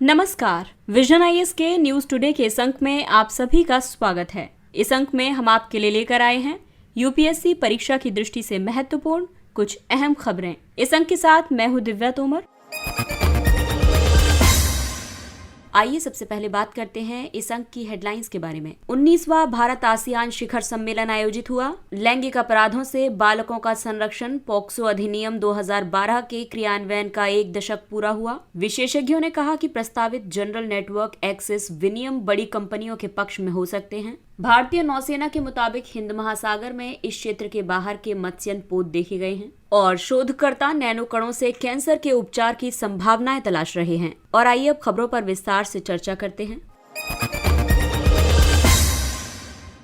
नमस्कार, vision IAS के news today के इस अंक में आप सभी का स्वागत है। इस अंक में हम आपके लिए लेकर आए हैं यूपीएससी परीक्षा की दृष्टि से महत्वपूर्ण कुछ अहम खबरें। इस अंक के साथ मैं हूं दिव्या तोमर। आइए सबसे पहले बात करते हैं इस अंक की हेडलाइंस के बारे में। 19वां भारत आसियान शिखर सम्मेलन आयोजित हुआ। लैंगिक अपराधों से बालकों का संरक्षण पॉक्सो अधिनियम 2012 के क्रियान्वयन का 1 दशक पूरा हुआ। विशेषज्ञों ने कहा कि प्रस्तावित जनरल नेटवर्क एक्सेस विनियम बड़ी कंपनियों के पक्ष में हो सकते हैं। भारतीय नौसेना के मुताबिक हिंद महासागर में इस क्षेत्र के बाहर के मत्स्यन पोत देखे गए हैं और शोधकर्ता नैनो कणों से कैंसर के उपचार की संभावनाएं तलाश रहे हैं। और आइए अब खबरों पर विस्तार से चर्चा करते हैं।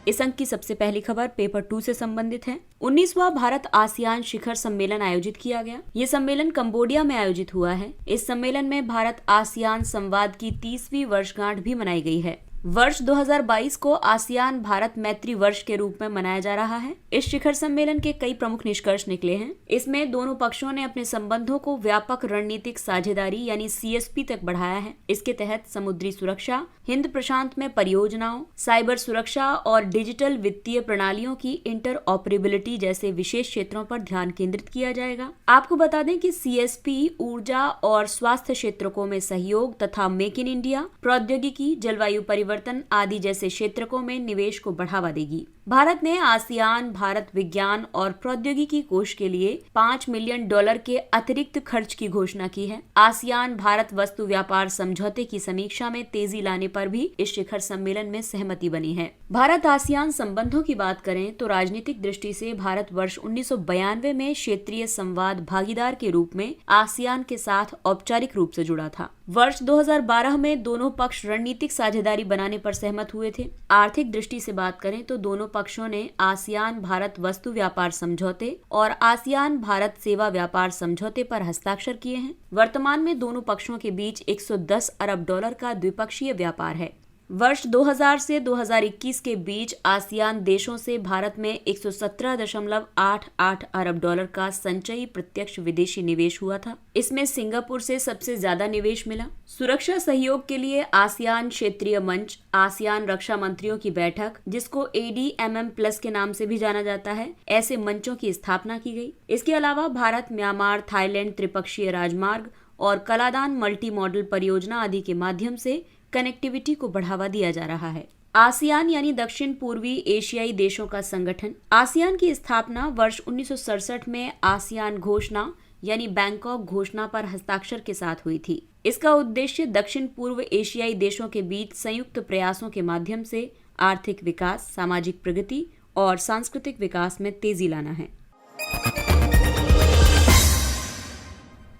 इस अंक की सबसे पहली खबर पेपर 2 से संबंधित है। 19वां भारत आसियान शिखर सम्मेलन आयोजित किया गया। ये सम्मेलन कंबोडिया में आयोजित हुआ है। इस सम्मेलन में भारत आसियान संवाद की 30वीं वर्षगांठ भी मनाई गई है। वर्ष 2022 को आसियान भारत मैत्री वर्ष के रूप में मनाया जा रहा है। इस शिखर सम्मेलन के कई प्रमुख निष्कर्ष निकले हैं। इसमें दोनों पक्षों ने अपने संबंधों को व्यापक रणनीतिक साझेदारी यानी सीएसपी तक बढ़ाया है। इसके तहत समुद्री सुरक्षा, हिंद प्रशांत में परियोजनाओं, साइबर सुरक्षा और डिजिटल वित्तीय प्रणालियों की इंटरऑपरेबिलिटी जैसे विशेष क्षेत्रों पर ध्यान केंद्रित किया जाएगा। आपको बता दें कि सीएसपी ऊर्जा और स्वास्थ्य क्षेत्रों में सहयोग तथा मेक इन इंडिया, प्रौद्योगिकी, जलवायु परिवर्तन आदि जैसे क्षेत्रों में निवेश को बढ़ावा देगी। भारत ने आसियान भारत विज्ञान और प्रौद्योगिकी कोष के लिए $5 मिलियन के अतिरिक्त खर्च की घोषणा की है। आसियान भारत वस्तु व्यापार समझौते की समीक्षा में तेजी लाने पर भी इस शिखर सम्मेलन में सहमति बनी है। भारत आसियान संबंधों की बात करें तो राजनीतिक दृष्टि से भारत वर्ष 1992 में क्षेत्रीय संवाद भागीदार के रूप में आसियान के साथ औपचारिक रूप से जुड़ा था। वर्ष 2012 में दोनों पक्ष रणनीतिक साझेदारी बनाने पर सहमत हुए थे। आर्थिक दृष्टि से बात करें तो दोनों पक्षों ने आसियान भारत वस्तु व्यापार समझौते और आसियान भारत सेवा व्यापार समझौते पर हस्ताक्षर किए हैं। वर्तमान में दोनों पक्षों के बीच $110 अरब का द्विपक्षीय व्यापार है। वर्ष 2000 से 2021 के बीच आसियान देशों से भारत में $117.88 अरब का संचयी प्रत्यक्ष विदेशी निवेश हुआ था। इसमें सिंगापुर से सबसे ज्यादा निवेश मिला। सुरक्षा सहयोग के लिए आसियान क्षेत्रीय मंच, आसियान रक्षा मंत्रियों की बैठक, जिसको ADMM+ के नाम से भी जाना जाता है, ऐसे मंचों की स्थापना की गई। इसके अलावा भारत म्यांमार थाईलैंड त्रिपक्षीय राजमार्ग और कलादान मल्टी मॉडल परियोजना आदि के माध्यम से कनेक्टिविटी को बढ़ावा दिया जा रहा है। आसियान यानी दक्षिण पूर्वी एशियाई देशों का संगठन। आसियान की स्थापना वर्ष 1967 में आसियान घोषणा यानी बैंकॉक घोषणा पर हस्ताक्षर के साथ हुई थी। इसका उद्देश्य दक्षिण पूर्व एशियाई देशों के बीच संयुक्त प्रयासों के माध्यम से आर्थिक विकास, सामाजिक प्रगति और सांस्कृतिक विकास में तेजी लाना है।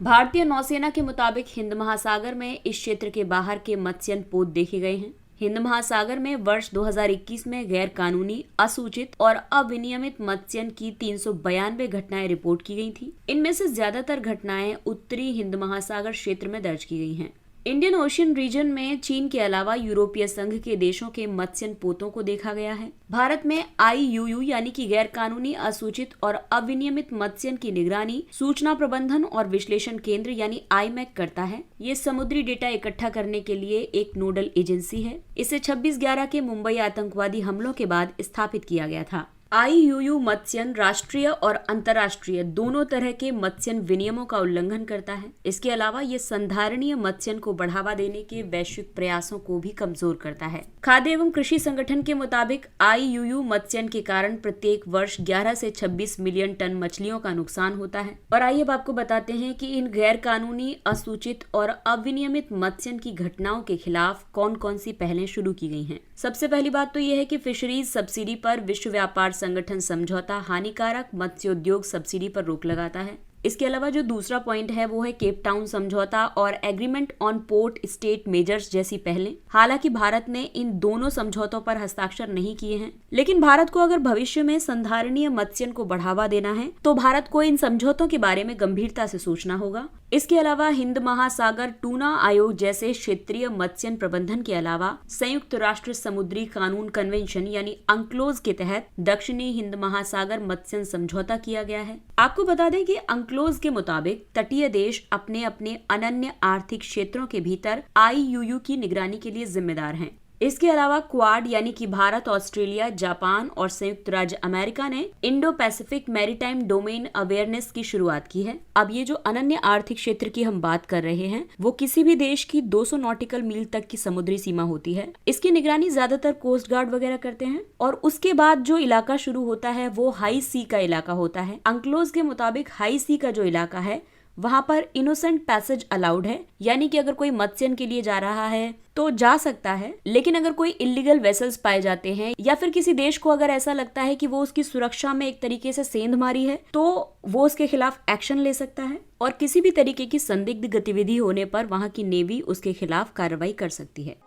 भारतीय नौसेना के मुताबिक हिंद महासागर में इस क्षेत्र के बाहर के मत्स्यन पोत देखे गए हैं। हिंद महासागर में वर्ष 2021 में गैर कानूनी, असूचित और अविनियमित मत्स्यन की 392 घटनाएं रिपोर्ट की गई थी। इनमें से ज्यादातर घटनाएं उत्तरी हिंद महासागर क्षेत्र में दर्ज की गई हैं। इंडियन ओशियन रीजन में चीन के अलावा यूरोपीय संघ के देशों के मत्स्यन पोतों को देखा गया है। भारत में IUU यानी कि गैर कानूनी, असूचित और अविनियमित मत्स्यन की निगरानी सूचना प्रबंधन और विश्लेषण केंद्र यानी IMEC करता है। ये समुद्री डेटा इकट्ठा करने के लिए एक नोडल एजेंसी है। इसे 26/11 के मुंबई आतंकवादी हमलों के बाद स्थापित किया गया था। IUU मत्स्यन राष्ट्रीय और अंतर्राष्ट्रीय दोनों तरह के मत्स्यन विनियमों का उल्लंघन करता है। इसके अलावा ये संधारणीय मत्स्यन को बढ़ावा देने के वैश्विक प्रयासों को भी कमजोर करता है। खाद्य एवं कृषि संगठन के मुताबिक IUU मत्स्यन के कारण प्रत्येक वर्ष 11 से 26 मिलियन टन मछलियों का नुकसान होता है। और आइए अब आपको बताते हैं कि इन गैर कानूनी, असूचित और अविनियमित मत्स्यन की घटनाओं के खिलाफ कौन कौन सी पहलें शुरू की गई हैं। सबसे पहली बात तो यह है कि फिशरीज सब्सिडी पर विश्व व्यापार संगठन समझौता हानिकारक मत्स्योद्योग सब्सिडी पर रोक लगाता है। इसके अलावा जो दूसरा पॉइंट है वो है केप टाउन समझौता और agreement on port state measures जैसी पहलें। हालांकि भारत ने इन दोनों समझौतों पर हस्ताक्षर नहीं किए हैं, लेकिन भारत को अगर भविष्य में संधारणीय मत्स्यन को बढ़ावा देना है तो भारत को इन समझौतों के बारे में गंभीरता से सोचना होगा। इसके अलावा हिंद महासागर टूना आयोग जैसे क्षेत्रीय मत्स्यन प्रबंधन के अलावा संयुक्त राष्ट्र समुद्री कानून कन्वेंशन यानी अंक्लोज के तहत दक्षिणी हिंद महासागर मत्स्यन समझौता किया गया है। आपको बता दें कि अंक्लोज अंक्लोज के मुताबिक तटीय देश अपने अपने अनन्य आर्थिक क्षेत्रों के भीतर IUU की निगरानी के लिए जिम्मेदार हैं। इसके अलावा क्वाड यानी कि भारत, ऑस्ट्रेलिया, जापान और संयुक्त राज्य अमेरिका ने Indo Pacific maritime domain awareness की शुरुआत की है। अब ये जो अनन्य आर्थिक क्षेत्र की हम बात कर रहे हैं, वो किसी भी देश की 200 नॉटिकल मील तक की समुद्री सीमा होती है। इसकी निगरानी ज्यादातर कोस्ट गार्ड वगैरह करते हैं और उसके बाद जो इलाका शुरू होता है वो हाई सी का इलाका होता है। अंक्लोज के मुताबिक हाई सी का जो इलाका है वहां पर इनोसेंट पैसेज अलाउड है, यानी कि अगर कोई मत्स्यन के लिए जा रहा है तो जा सकता है, लेकिन अगर कोई इलीगल वेसल्स पाए जाते हैं या फिर किसी देश को अगर ऐसा लगता है कि वो उसकी सुरक्षा में एक तरीके से सेंधमारी है तो वो उसके खिलाफ एक्शन ले सकता है और किसी भी तरीके की संदिग्ध गतिविधि होने पर वहां की नेवी उसके खिलाफ कार्रवाई कर सकती है।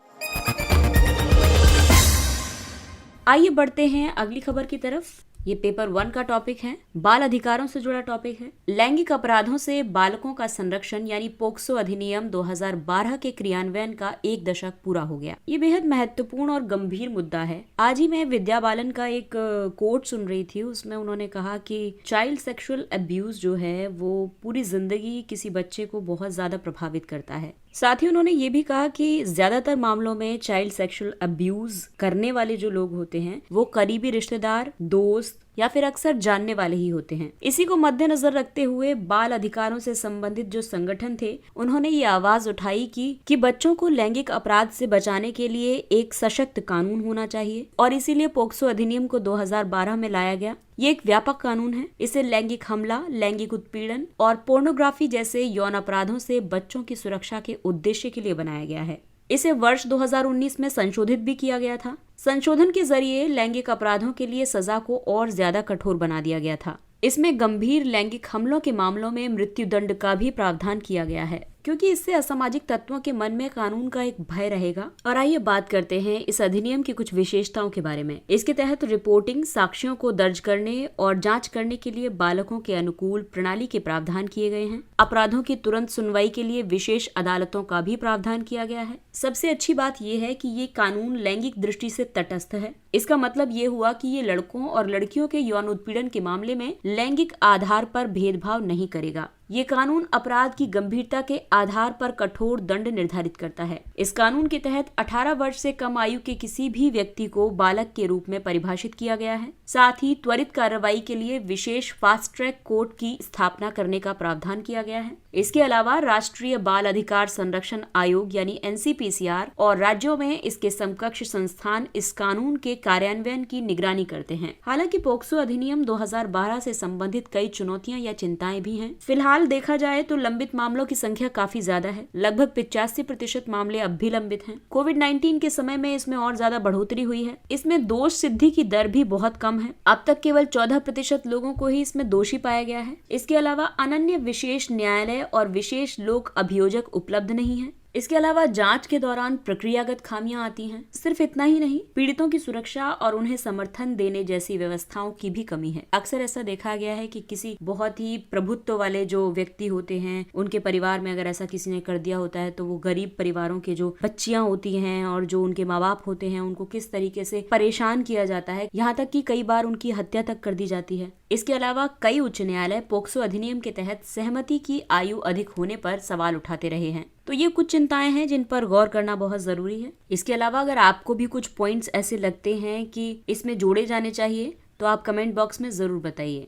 आइए बढ़ते हैं अगली खबर की तरफ। ये पेपर 1 का टॉपिक है, बाल अधिकारों से जुड़ा टॉपिक है। लैंगिक अपराधों से बालकों का संरक्षण यानी पोक्सो अधिनियम 2012 के क्रियान्वयन का 1 दशक पूरा हो गया। ये बेहद महत्वपूर्ण और गंभीर मुद्दा है। आज ही मैं विद्या बालन का एक कोट सुन रही थी, उसमें उन्होंने कहा कि चाइल्ड सेक्सुअल अब्यूज जो है वो पूरी जिंदगी किसी बच्चे को बहुत ज्यादा प्रभावित करता है। साथ ही उन्होंने ये भी कहा कि ज्यादातर मामलों में चाइल्ड सेक्सुअल अब्यूज करने वाले जो लोग होते हैं वो करीबी रिश्तेदार, दोस्त या फिर अक्सर जानने वाले ही होते हैं। इसी को मद्देनजर रखते हुए बाल अधिकारों से संबंधित जो संगठन थे उन्होंने ये आवाज उठाई कि बच्चों को लैंगिक अपराध से बचाने के लिए एक सशक्त कानून होना चाहिए और इसीलिए पोक्सो अधिनियम को 2012 में लाया गया। ये एक व्यापक कानून है। इसे लैंगिक हमला, लैंगिक उत्पीड़न और पोर्नोग्राफी जैसे यौन अपराधों से बच्चों की सुरक्षा के उद्देश्य के लिए बनाया गया है। इसे वर्ष 2019 में संशोधित भी किया गया था। संशोधन के जरिए लैंगिक अपराधों के लिए सजा को और ज्यादा कठोर बना दिया गया था। इसमें गंभीर लैंगिक हमलों के मामलों में मृत्यु दंड का भी प्रावधान किया गया है, क्योंकि इससे असामाजिक तत्वों के मन में कानून का एक भय रहेगा। और आइए बात करते हैं इस अधिनियम की कुछ विशेषताओं के बारे में। इसके तहत रिपोर्टिंग, साक्ष्यों को दर्ज करने और जांच करने के लिए बालकों के अनुकूल प्रणाली के प्रावधान किए गए हैं। अपराधों की तुरंत सुनवाई के लिए विशेष अदालतों का भी प्रावधान किया गया है। सबसे अच्छी बात यह है कि ये कानून लैंगिक दृष्टि से तटस्थ है। इसका मतलब ये हुआ कि ये लड़कों और लड़कियों के यौन उत्पीड़न के मामले में लैंगिक आधार पर भेदभाव नहीं करेगा। ये कानून अपराध की गंभीरता के आधार पर कठोर दंड निर्धारित करता है। इस कानून के तहत 18 वर्ष से कम आयु के किसी भी व्यक्ति को बालक के रूप में परिभाषित किया गया है। साथ ही त्वरित कार्रवाई के लिए विशेष फास्ट ट्रैक कोर्ट की स्थापना करने का प्रावधान किया गया है। इसके अलावा राष्ट्रीय बाल अधिकार संरक्षण आयोग यानी NCPCR और राज्यों में इसके समकक्ष संस्थान इस कानून के कार्यान्वयन की निगरानी करते हैं। हालांकि पोक्सो अधिनियम 2012 से संबंधित कई चुनौतियां या चिंताएं भी हैं। फिलहाल देखा जाए तो लंबित मामलों की संख्या काफी ज्यादा है। लगभग 85% मामले अब भी लंबित हैं। कोविड-19 के समय में इसमें और ज्यादा बढ़ोतरी हुई है। इसमें दोष सिद्धि की दर भी बहुत कम है। अब तक केवल 14% लोगों को ही इसमें दोषी पाया गया है। इसके अलावा अनन्य विशेष न्यायालय और विशेष लोक अभियोजक उपलब्ध नहीं है। इसके अलावा जांच के दौरान प्रक्रियागत खामियां आती हैं। सिर्फ इतना ही नहीं, पीड़ितों की सुरक्षा और उन्हें समर्थन देने जैसी व्यवस्थाओं की भी कमी है। अक्सर ऐसा देखा गया है कि किसी बहुत ही प्रभुत्व वाले जो व्यक्ति होते हैं उनके परिवार में अगर ऐसा किसी ने कर दिया होता है तो वो गरीब परिवारों के जो बच्चियां होती हैं और जो उनके माँ बाप होते हैं उनको किस तरीके से परेशान किया जाता है, यहाँ तक कि कई बार उनकी हत्या तक कर दी जाती है। इसके अलावा कई उच्च न्यायालय पोक्सो अधिनियम के तहत सहमति की आयु अधिक होने पर सवाल उठाते रहे हैं। तो ये कुछ चिंताएं हैं जिन पर गौर करना बहुत जरूरी है। इसके अलावा अगर आपको भी कुछ पॉइंट्स ऐसे लगते हैं कि इसमें जोड़े जाने चाहिए तो आप कमेंट बॉक्स में जरूर बताइए।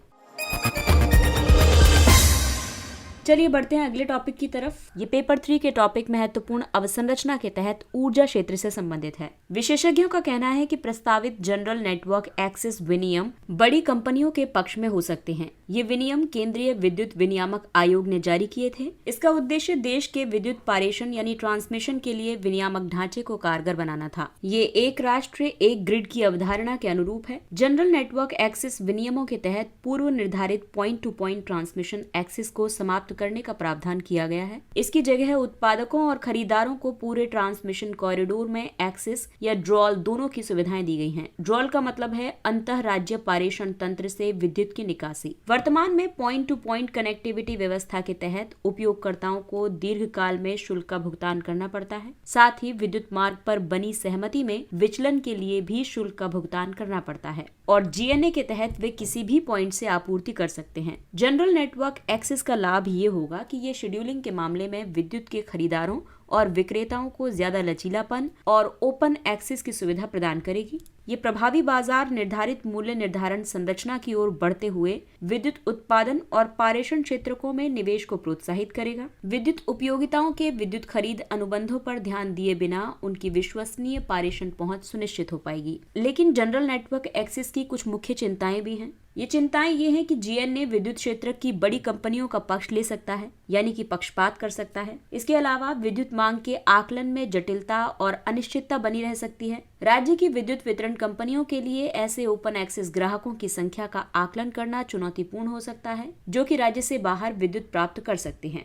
चलिए बढ़ते हैं अगले टॉपिक की तरफ। ये पेपर 3 के टॉपिक महत्वपूर्ण अवसंरचना के तहत ऊर्जा क्षेत्र से संबंधित है। विशेषज्ञों का कहना है कि प्रस्तावित जनरल नेटवर्क एक्सेस विनियम बड़ी कंपनियों के पक्ष में हो सकते हैं। ये विनियम केंद्रीय विद्युत विनियामक आयोग ने जारी किए थे। इसका उद्देश्य देश के विद्युत पारेषण यानी ट्रांसमिशन के लिए विनियामक ढांचे को कारगर बनाना था। ये एक राष्ट्र एक ग्रिड की अवधारणा के अनुरूप है। जनरल नेटवर्क एक्सेस विनियमों के तहत पूर्व निर्धारित point to point transmission access को समाप्त करने का प्रावधान किया गया है। इसकी जगह उत्पादकों और खरीदारों को पूरे ट्रांसमिशन कॉरिडोर में एक्सेस या ड्रॉल दोनों की सुविधाएं दी गई हैं। ड्रॉल का मतलब है अंतः राज्य पारेषण तंत्र से विद्युत की निकासी। वर्तमान में पॉइंट टू पॉइंट कनेक्टिविटी व्यवस्था के तहत उपयोगकर्ताओं को दीर्घकाल में शुल्क का भुगतान करना पड़ता है। साथ ही विद्युत मार्ग पर बनी सहमति में विचलन के लिए भी शुल्क का भुगतान करना पड़ता है और जीएनए के तहत वे किसी भी पॉइंट से आपूर्ति कर सकते हैं। जनरल नेटवर्क एक्सेस का लाभ ये होगा कि ये शेड्यूलिंग के मामले में विद्युत के खरीदारों और विक्रेताओं को ज्यादा लचीलापन और ओपन एक्सेस की सुविधा प्रदान करेगी। ये प्रभावी बाजार निर्धारित मूल्य निर्धारण संरचना की ओर बढ़ते हुए विद्युत उत्पादन और पारेषण क्षेत्रों में निवेश को प्रोत्साहित करेगा। विद्युत उपयोगिताओं के विद्युत खरीद अनुबंधों पर ध्यान दिए बिना उनकी विश्वसनीय पारेषण पहुंच सुनिश्चित हो पाएगी। लेकिन जनरल नेटवर्क एक्सेस की कुछ मुख्य चिंताएं भी हैं। ये चिंताएं ये हैं कि जीएनए विद्युत क्षेत्र की बड़ी कंपनियों का पक्ष ले सकता है, यानी कि पक्षपात कर सकता है। इसके अलावा विद्युत मांग के आकलन में जटिलता और अनिश्चितता बनी रह सकती है। राज्य की विद्युत वितरण कंपनियों के लिए ऐसे ओपन एक्सेस ग्राहकों की संख्या का आकलन करना चुनौतीपूर्ण हो सकता है, जो कि राज्य से बाहर विद्युत प्राप्त कर सकते हैं।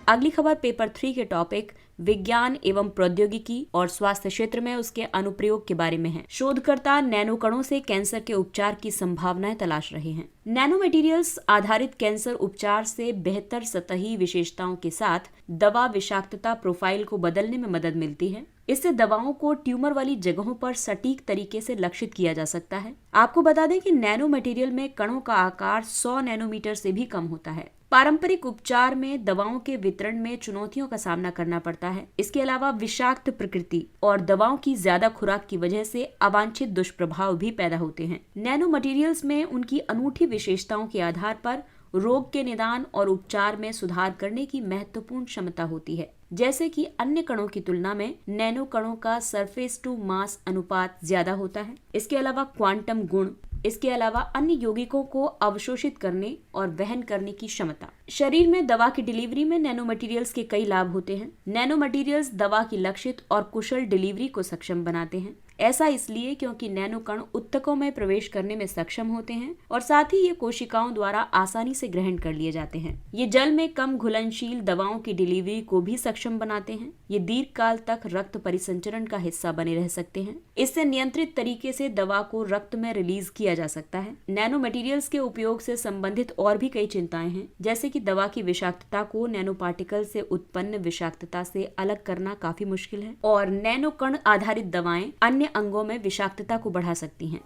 अगली खबर पेपर 3 के टॉपिक विज्ञान एवं प्रौद्योगिकी और स्वास्थ्य क्षेत्र में उसके अनुप्रयोग के बारे में है। शोधकर्ता नैनो कणों से कैंसर के उपचार की संभावनाएं तलाश रहे हैं। नैनो मटेरियल्स आधारित कैंसर उपचार से बेहतर सतही विशेषताओं के साथ दवा विषाक्तता प्रोफाइल को बदलने में मदद मिलती है। इससे दवाओं को ट्यूमर वाली जगहों पर सटीक तरीके से लक्षित किया जा सकता है। आपको बता दें कि नैनो मटेरियल में कणों का आकार 100 नैनोमीटर से भी कम होता है। पारंपरिक उपचार में दवाओं के वितरण में चुनौतियों का सामना करना पड़ता है। इसके अलावा विषाक्त प्रकृति और दवाओं की ज्यादा खुराक की वजह से अवांछित दुष्प्रभाव भी पैदा होते हैं। नैनो मटेरियल्स में उनकी अनूठी विशेषताओं के आधार पर रोग के निदान और उपचार में सुधार करने की महत्वपूर्ण क्षमता होती है। जैसे कि अन्य कणों की तुलना में नैनो कणों का सरफेस टू मास अनुपात ज्यादा होता है। इसके अलावा क्वांटम गुण, इसके अलावा अन्य यौगिकों को अवशोषित करने और वहन करने की क्षमता। शरीर में दवा की डिलीवरी में नैनो मटेरियल्स के कई लाभ होते हैं। नैनो मटेरियल्स दवा की लक्षित और कुशल डिलीवरी को सक्षम बनाते हैं। ऐसा इसलिए क्योंकि नैनो कण ऊतकों में प्रवेश करने में सक्षम होते हैं और साथ ही ये कोशिकाओं द्वारा आसानी से ग्रहण कर लिए जाते हैं। ये जल में कम घुलनशील दवाओं की डिलीवरी को भी सक्षम बनाते हैं। ये दीर्घकाल तक रक्त परिसंचरण का हिस्सा बने रह सकते हैं। इससे नियंत्रित तरीके से दवा को रक्त में रिलीज किया जा सकता है। नैनो मटेरियल्स के उपयोग से संबंधित और भी कई चिंताएं हैं, जैसे कि दवा की विषाक्तता को नैनो पार्टिकल से उत्पन्न विषाक्तता से अलग करना काफी मुश्किल है और नैनो कण आधारित दवाएं अन्य अंगों में विषाक्तता को बढ़ा सकती हैं।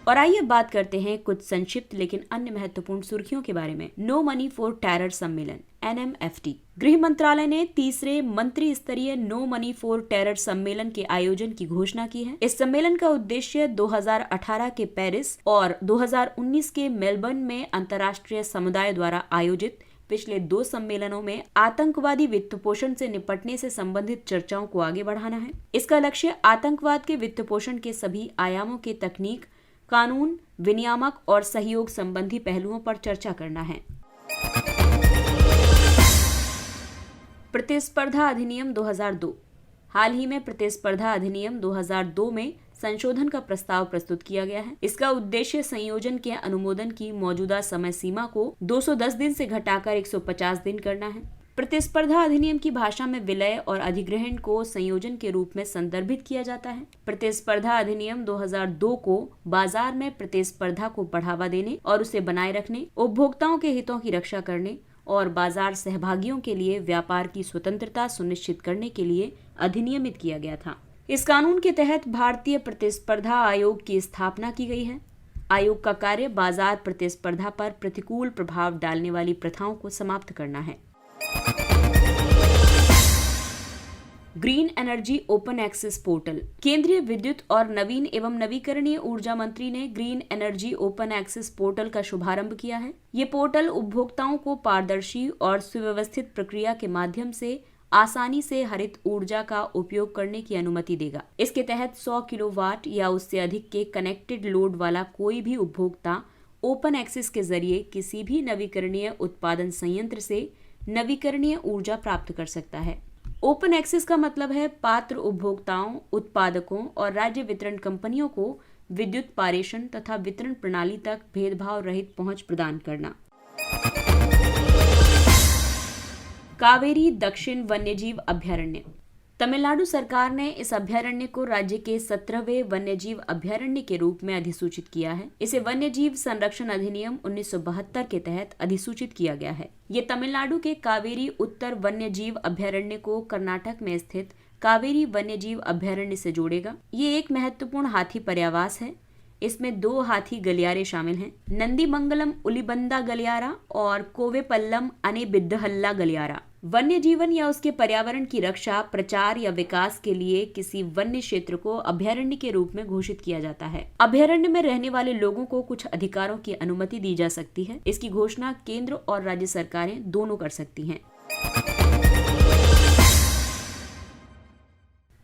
और आइए बात करते हैं कुछ संक्षिप्त लेकिन अन्य महत्वपूर्ण सुर्खियों के बारे में। नो मनी फॉर टेरर सम्मेलन NMFT। गृह मंत्रालय ने तीसरे मंत्री स्तरीय नो मनी फॉर टेरर सम्मेलन के आयोजन की घोषणा की है। इस सम्मेलन का उद्देश्य 2018 के पेरिस और 2019 के मेलबर्न में अंतर्राष्ट्रीय समुदाय द्वारा आयोजित पिछले 2 सम्मेलनों में आतंकवादी वित्त पोषण से निपटने से संबंधित चर्चाओं को आगे बढ़ाना है। इसका लक्ष्य आतंकवाद के वित्त पोषण के सभी आयामों के तकनीक, कानून, विनियामक और सहयोग संबंधी पहलुओं पर चर्चा करना है। प्रतिस्पर्धा अधिनियम 2002। हाल ही में प्रतिस्पर्धा अधिनियम 2002 में संशोधन का प्रस्ताव प्रस्तुत किया गया है। इसका उद्देश्य संयोजन के अनुमोदन की मौजूदा समय सीमा को 210 दिन से घटाकर 150 दिन करना है। प्रतिस्पर्धा अधिनियम की भाषा में विलय और अधिग्रहण को संयोजन के रूप में संदर्भित किया जाता है। प्रतिस्पर्धा अधिनियम 2002 को बाजार में प्रतिस्पर्धा को बढ़ावा देने और उसे बनाए रखने, उपभोक्ताओं के हितों की रक्षा करने और बाजार सहभागियों के लिए व्यापार की स्वतंत्रता सुनिश्चित करने के लिए अधिनियमित किया गया था। इस कानून के तहत भारतीय प्रतिस्पर्धा आयोग की स्थापना की गई है। आयोग का कार्य बाजार प्रतिस्पर्धा पर प्रतिकूल प्रभाव डालने वाली प्रथाओं को समाप्त करना है। Green energy open access portal. केंद्रीय विद्युत और नवीन एवं नवीकरणीय ऊर्जा मंत्री ने green energy open access portal का शुभारंभ किया है। ये पोर्टल उपभोक्ताओं को पारदर्शी और सुव्यवस्थित प्रक्रिया के माध्यम से आसानी से हरित ऊर्जा का उपयोग करने की अनुमति देगा। इसके तहत 100 किलोवाट या उससे अधिक के कनेक्टेड लोड वाला कोई भी उपभोक्ता ओपन एक्सेस के जरिए किसी भी नवीकरणीय उत्पादन संयंत्र से नवीकरणीय ऊर्जा प्राप्त कर सकता है। ओपन एक्सेस का मतलब है पात्र उपभोक्ताओं, उत्पादकों और राज्य वितरण कंपनियों को विद्युत पारेषण तथा वितरण प्रणाली तक भेदभाव रहित पहुंच प्रदान करना। कावेरी दक्षिण वन्यजीव अभयारण्य। तमिलनाडु सरकार ने इस अभयारण्य को राज्य के 17वें वन्यजीव अभयारण्य के रूप में अधिसूचित किया है। इसे वन्यजीव संरक्षण अधिनियम 1972 के तहत अधिसूचित किया गया है। ये तमिलनाडु के कावेरी उत्तर वन्यजीव अभयारण्य को कर्नाटक में स्थित कावेरी वन्यजीव अभयारण्य से जोड़ेगा। ये एक महत्वपूर्ण हाथी पर्यावास है। इसमें 2 हाथी गलियारे शामिल हैं, नंदीमंगलम उलिबंदा गलियारा और कोवेपल्लम अनेबिद्दहल्ला गलियारा। वन्य जीवन या उसके पर्यावरण की रक्षा, प्रचार या विकास के लिए किसी वन्य क्षेत्र को अभयारण्य के रूप में घोषित किया जाता है। अभयारण्य में रहने वाले लोगों को कुछ अधिकारों की अनुमति दी जा सकती है। इसकी घोषणा केंद्र और राज्य सरकारें दोनों कर सकती हैं।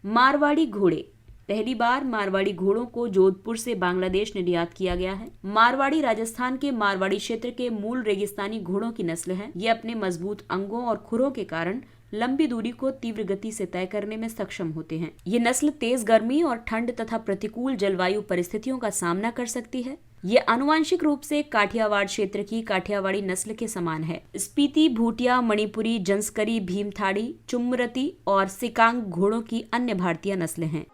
मारवाड़ी घोड़े। पहली बार मारवाड़ी घोड़ों को जोधपुर से बांग्लादेश निर्यात किया गया है। मारवाड़ी राजस्थान के मारवाड़ी क्षेत्र के मूल रेगिस्तानी घोड़ों की नस्ल है। ये अपने मजबूत अंगों और खुरों के कारण लंबी दूरी को तीव्र गति से तय करने में सक्षम होते हैं। ये नस्ल तेज गर्मी और ठंड तथा प्रतिकूल जलवायु परिस्थितियों का सामना कर सकती है। ये आनुवांशिक रूप से काठियावाड़ क्षेत्र की काठियावाड़ी नस्ल के समान है। स्पीति, भूटिया, मणिपुरी, जंस्करी, भीमथाड़ी, चुम्मरती और सिकांग घोड़ों की अन्य भारतीय नस्लें हैं।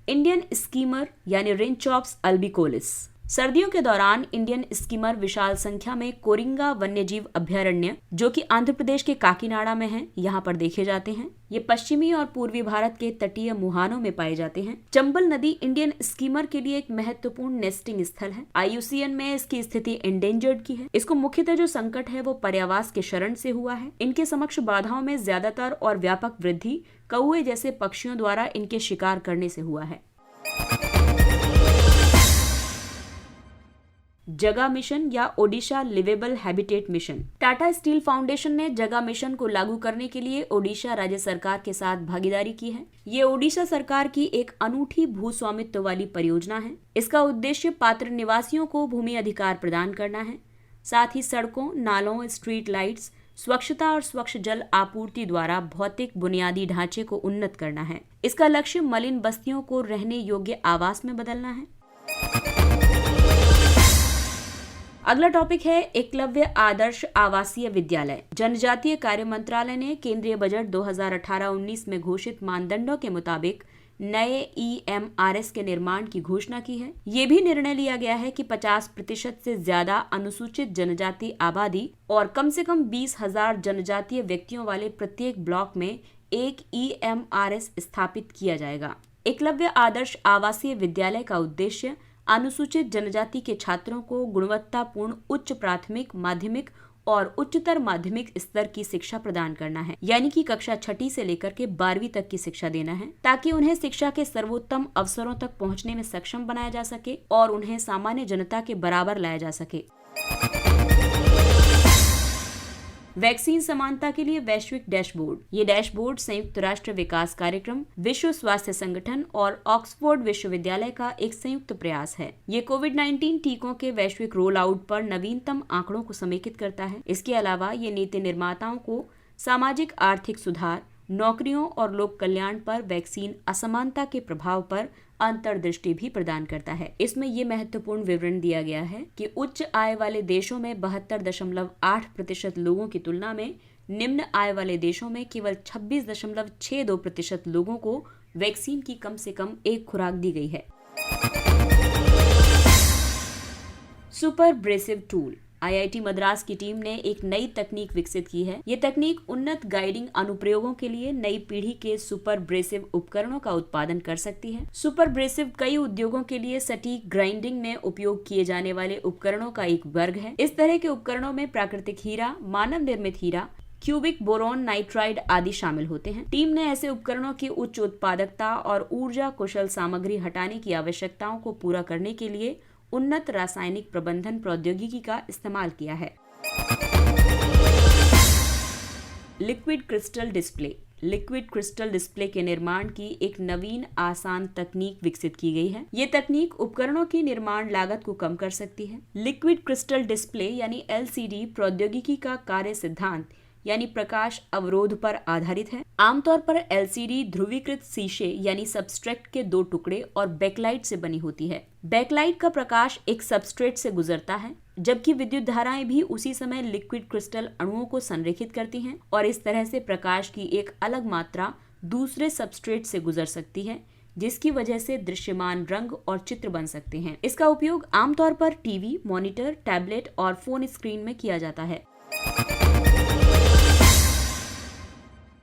इंडियन स्कीमर यानी रिंचॉप्स अल्बिकोलिस। सर्दियों के दौरान इंडियन स्कीमर विशाल संख्या में कोरिंगा वन्यजीव अभयारण्य, जो कि आंध्र प्रदेश के काकीनाडा में है, यहाँ पर देखे जाते हैं। ये पश्चिमी और पूर्वी भारत के तटीय मुहानों में पाए जाते हैं। चंबल नदी इंडियन स्कीमर के लिए एक महत्वपूर्ण नेस्टिंग स्थल है। IUCN में इसकी स्थिति एंडेंजर्ड की है। इसको मुख्यतः जो संकट है वो पर्यावास के शरण से हुआ है। इनके समक्ष बाधाओं में ज्यादातर और व्यापक वृद्धि कौए जैसे पक्षियों द्वारा इनके शिकार करने से हुआ है। जगा मिशन या Odisha liveable habitat mission. Tata steel foundation ने जगा मिशन को लागू करने के लिए ओडिशा राज्य सरकार के साथ भागीदारी की है। ये ओडिशा सरकार की एक अनूठी भू स्वामित्व वाली परियोजना है। इसका उद्देश्य पात्र निवासियों को भूमि अधिकार प्रदान करना है। साथ ही सड़कों, नालों, स्ट्रीट लाइट्स, स्वच्छता और स्वच्छ जल आपूर्ति द्वारा भौतिक बुनियादी ढांचे को उन्नत करना है। इसका लक्ष्य मलिन बस्तियों को रहने योग्य आवास में बदलना है। अगला टॉपिक है एकलव्य आदर्श आवासीय विद्यालय। जनजातीय कार्य मंत्रालय ने केंद्रीय बजट 2018-19 में घोषित मानदंडों के मुताबिक नए EMRS के निर्माण की घोषणा की है। ये भी निर्णय लिया गया है कि 50% से ज्यादा अनुसूचित जनजाति आबादी और कम से कम 20,000 जनजातीय व्यक्तियों वाले प्रत्येक ब्लॉक में एक EMRS स्थापित किया जाएगा। एकलव्य आदर्श आवासीय विद्यालय का उद्देश्य अनुसूचित जनजाति के छात्रों को गुणवत्तापूर्ण उच्च प्राथमिक, माध्यमिक और उच्चतर माध्यमिक स्तर की शिक्षा प्रदान करना है, यानी कि कक्षा 6 से लेकर के 12वीं तक की शिक्षा देना है, ताकि उन्हें शिक्षा के सर्वोत्तम अवसरों तक पहुंचने में सक्षम बनाया जा सके और उन्हें सामान्य जनता के बराबर लाया जा सके। वैक्सीन समानता के लिए वैश्विक डैशबोर्ड। ये डैशबोर्ड संयुक्त राष्ट्र विकास कार्यक्रम, विश्व स्वास्थ्य संगठन और ऑक्सफोर्ड विश्वविद्यालय का एक संयुक्त प्रयास है। ये कोविड-19 टीकों के वैश्विक रोल आउट पर नवीनतम आंकड़ों को समेकित करता है। इसके अलावा ये नीति निर्माताओं को सामाजिक आर्थिक सुधार, नौकरियों और लोक कल्याण पर वैक्सीन असमानता के प्रभाव पर अंतर्दृष्टि भी प्रदान करता है। इसमें ये महत्वपूर्ण विवरण दिया गया है कि उच्च आय वाले देशों में 72.8% लोगों की तुलना में निम्न आय वाले देशों में केवल 26.62% लोगों को वैक्सीन की कम से कम एक खुराक दी गई है। Super abrasive tool. IIT Madras की टीम ने एक नई तकनीक विकसित की है। ये तकनीक उन्नत गाइडिंग अनुप्रयोगों के लिए नई पीढ़ी के सुपर ब्रेसिव उपकरणों का उत्पादन कर सकती है। सुपर ब्रेसिव कई उद्योगों के लिए सटीक ग्राइंडिंग में उपयोग किए जाने वाले उपकरणों का एक वर्ग है। इस तरह के उपकरणों में प्राकृतिक हीरा, मानव निर्मित हीरा, क्यूबिक बोरोन नाइट्राइड आदि शामिल होते हैं। टीम ने ऐसे उपकरणों की उच्च उत्पादकता और ऊर्जा कुशल सामग्री हटाने की आवश्यकताओं को पूरा करने के लिए उन्नत रासायनिक प्रबंधन प्रौद्योगिकी का इस्तेमाल किया है। Liquid crystal display. Liquid crystal display के निर्माण की एक नवीन आसान तकनीक विकसित की गई है। ये तकनीक उपकरणों की निर्माण लागत को कम कर सकती है। लिक्विड क्रिस्टल डिस्प्ले यानी LCD प्रौद्योगिकी का कार्य सिद्धांत यानी प्रकाश अवरोध पर आधारित है। आमतौर पर एलसीडी ध्रुवीकृत शीशे यानी सबस्ट्रेट के 2 टुकड़े और बैकलाइट से बनी होती है। बैकलाइट का प्रकाश एक सबस्ट्रेट से गुजरता है, जबकि विद्युत धाराएं भी उसी समय लिक्विड क्रिस्टल अणुओं को संरेखित करती हैं और इस तरह से प्रकाश की एक अलग मात्रा दूसरे सबस्ट्रेट से गुजर सकती है, जिसकी वजह से दृश्यमान रंग और चित्र बन सकते हैं। इसका उपयोग आमतौर पर टीवी, मॉनिटर, टैबलेट और फोन स्क्रीन में किया जाता है।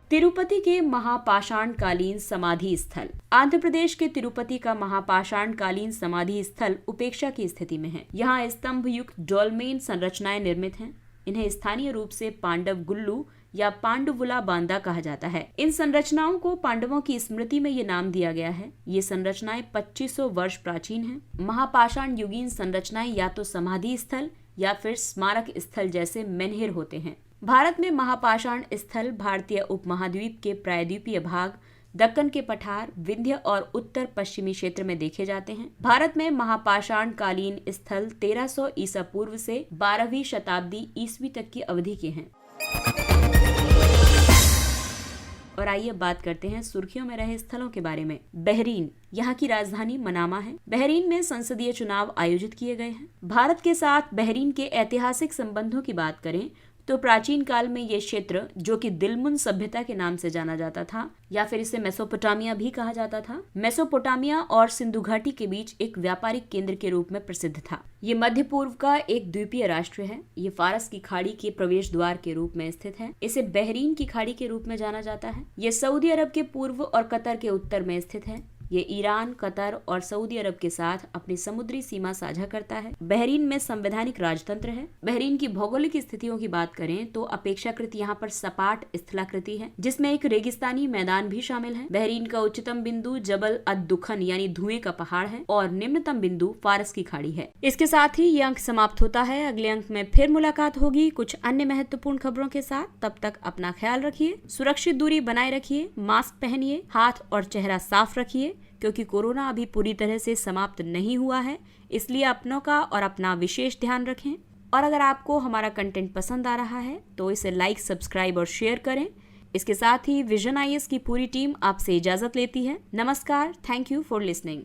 तिरुपति के महापाषाणकालीन समाधि स्थल। आंध्र प्रदेश के तिरुपति का महापाषाणकालीन समाधि स्थल उपेक्षा की स्थिति में है। यहाँ स्तंभ युक्त डोलमेन संरचनाएं निर्मित हैं। इन्हें स्थानीय रूप से पांडव गुल्लू या पांडुवुला बांदा कहा जाता है। इन संरचनाओं को पांडवों की स्मृति में ये नाम दिया गया है। ये संरचनाएं 2500 वर्ष प्राचीन हैं। महापाषाण युगीन संरचनाएं या तो समाधि स्थल या फिर स्मारक स्थल जैसे मेन्हिर होते हैं। भारत में महापाषाण स्थल भारतीय उपमहाद्वीप के प्रायद्वीपीय भाग, दक्कन के पठार, विंध्य और उत्तर पश्चिमी क्षेत्र में देखे जाते हैं। भारत में महापाषाण कालीन स्थल 1300 ईसा पूर्व से 12वीं शताब्दी ईस्वी तक की अवधि के हैं। और आइए बात करते हैं सुर्खियों में रहे स्थलों के बारे में। बहरीन, यहाँ की राजधानी मनामा है। बहरीन में संसदीय चुनाव आयोजित किए गए हैं। भारत के साथ बहरीन के ऐतिहासिक संबंधों की बात करें तो प्राचीन काल में ये क्षेत्र, जो कि दिलमुन सभ्यता के नाम से जाना जाता था या फिर इसे मेसोपोटामिया भी कहा जाता था, मेसोपोटामिया और सिंधु घाटी के बीच एक व्यापारिक केंद्र के रूप में प्रसिद्ध था। ये मध्य पूर्व का एक द्वीपीय राष्ट्र है। ये फारस की खाड़ी के प्रवेश द्वार के रूप में स्थित है। इसे बहरीन की खाड़ी के रूप में जाना जाता है। ये सऊदी अरब के पूर्व और कतर के उत्तर में स्थित है। ये ईरान, कतर और सऊदी अरब के साथ अपनी समुद्री सीमा साझा करता है। बहरीन में संवैधानिक राजतंत्र है। बहरीन की भौगोलिक स्थितियों की बात करें तो अपेक्षाकृत यहाँ पर सपाट स्थलाकृति है, जिसमें एक रेगिस्तानी मैदान भी शामिल है। बहरीन का उच्चतम बिंदु जबल अद-दुखन यानी धुएं का पहाड़ है और निम्नतम बिंदु फारस की खाड़ी है। इसके साथ ही ये अंक समाप्त होता है। अगले अंक में फिर मुलाकात होगी कुछ अन्य महत्वपूर्ण खबरों के साथ। तब तक अपना ख्याल रखिए, सुरक्षित दूरी बनाए रखिए, मास्क पहनिए, हाथ और चेहरा साफ रखिए, क्योंकि कोरोना अभी पूरी तरह से समाप्त नहीं हुआ है। इसलिए अपनों का और अपना विशेष ध्यान रखें। और अगर आपको हमारा कंटेंट पसंद आ रहा है तो इसे लाइक, सब्सक्राइब और शेयर करें। इसके साथ ही विजन IAS की पूरी टीम आपसे इजाजत लेती है। नमस्कार। Thank you for listening.